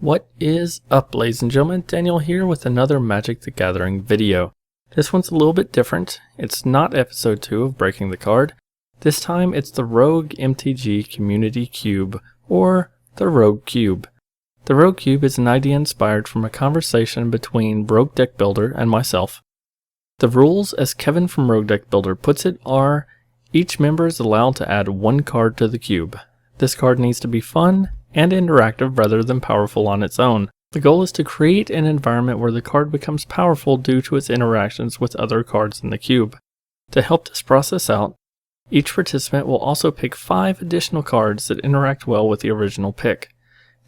What is up, ladies and gentlemen? Daniel here with another Magic the Gathering video. This one's a little bit different. It's not episode 2 of Breaking the Card. This time it's the Rogue MTG Community Cube, or the Rogue Cube. The Rogue Cube is an idea inspired from a conversation between Rogue Deck Builder and myself. The rules, as Kevin from Rogue Deck Builder puts it, are each member is allowed to add one card to the cube. This card needs to be fun and interactive rather than powerful on its own. The goal is to create an environment where the card becomes powerful due to its interactions with other cards in the cube. To help this process out, each participant will also pick 5 additional cards that interact well with the original pick.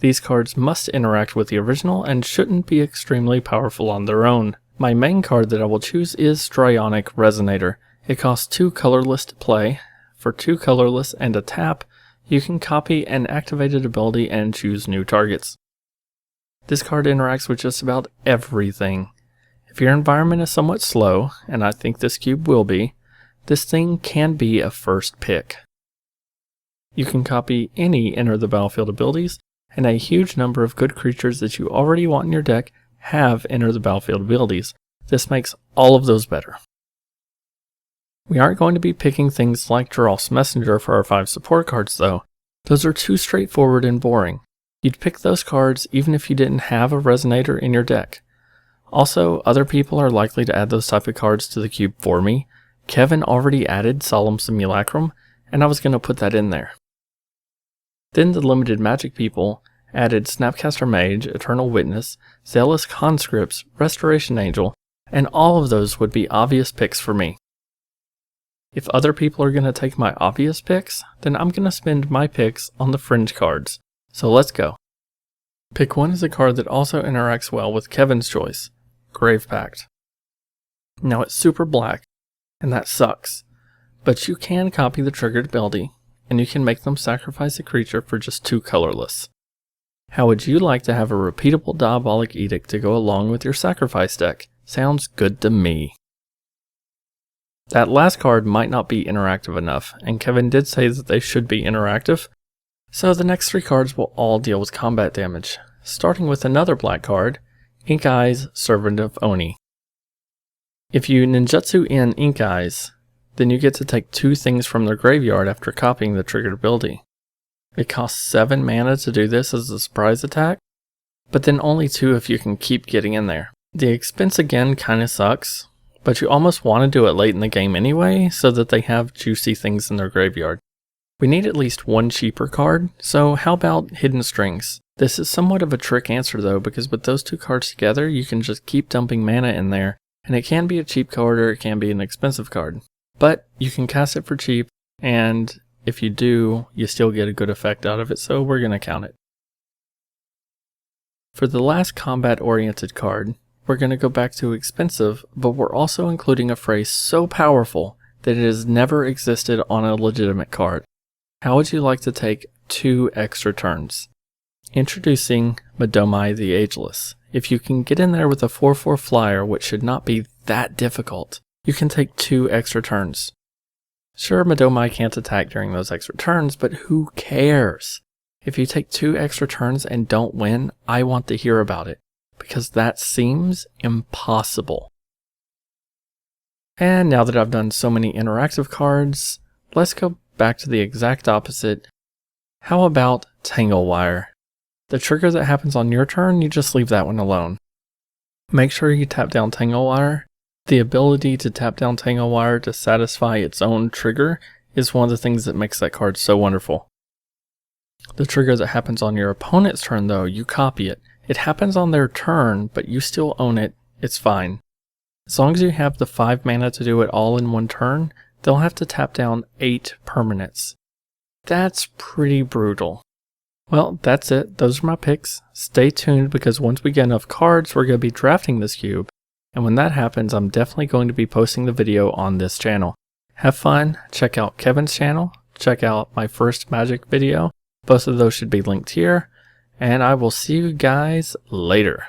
These cards must interact with the original and shouldn't be extremely powerful on their own. My main card that I will choose is Strionic Resonator. It costs 2 colorless to play. For 2 colorless and a tap, you can copy an activated ability and choose new targets. This card interacts with just about everything. If your environment is somewhat slow, and I think this cube will be, this thing can be a first pick. You can copy any enter the battlefield abilities, and a huge number of good creatures that you already want in your deck have enter the battlefield abilities. This makes all of those better. We aren't going to be picking things like Geralf's Messenger for our 5 support cards though. Those are too straightforward and boring. You'd pick those cards even if you didn't have a Resonator in your deck. Also, other people are likely to add those type of cards to the cube for me. Kevin already added Solemn Simulacrum, and I was going to put that in there. Then the limited magic people added Snapcaster Mage, Eternal Witness, Zealous Conscripts, Restoration Angel, and all of those would be obvious picks for me. If other people are going to take my obvious picks, then I'm going to spend my picks on the fringe cards. So let's go. Pick 1 is a card that also interacts well with Kevin's choice, Grave Pact. Now it's super black, and that sucks, but you can copy the triggered ability, and you can make them sacrifice a creature for just 2 colorless. How would you like to have a repeatable Diabolic Edict to go along with your sacrifice deck? Sounds good to me. That last card might not be interactive enough, and Kevin did say that they should be interactive, so the next 3 cards will all deal with combat damage, starting with another black card, Ink Eyes, Servant of Oni. If you ninjutsu in Ink Eyes, then you get to take 2 things from their graveyard after copying the triggered ability. It costs 7 mana to do this as a surprise attack, but then only 2 if you can keep getting in there. The expense again kinda sucks, but you almost want to do it late in the game anyway, so that they have juicy things in their graveyard. We need at least 1 cheaper card, so how about Hidden Strings? This is somewhat of a trick answer though, because with those 2 cards together, you can just keep dumping mana in there, and it can be a cheap card or it can be an expensive card. But you can cast it for cheap, and if you do, you still get a good effect out of it, so we're going to count it. For the last combat-oriented card, we're going to go back to expensive, but we're also including a phrase so powerful that it has never existed on a legitimate card. How would you like to take 2 extra turns? Introducing Madomai the Ageless. If you can get in there with a 4/4 flyer, which should not be that difficult, you can take 2 extra turns. Sure, Madomai can't attack during those extra turns, but who cares? If you take 2 extra turns and don't win, I want to hear about it, because that seems impossible. And now that I've done so many interactive cards, let's go back to the exact opposite. How about Tangle Wire? The trigger that happens on your turn, you just leave that one alone. Make sure you tap down Tangle Wire. The ability to tap down Tangle Wire to satisfy its own trigger is one of the things that makes that card so wonderful. The trigger that happens on your opponent's turn though, you copy it. It happens on their turn, but you still own it, it's fine. As long as you have the 5 mana to do it all in one turn, they'll have to tap down 8 permanents. That's pretty brutal. Well, that's it. Those are my picks. Stay tuned because once we get enough cards, we're going to be drafting this cube. And when that happens, I'm definitely going to be posting the video on this channel. Have fun. Check out Kevin's channel. Check out my first Magic video. Both of those should be linked here. And I will see you guys later.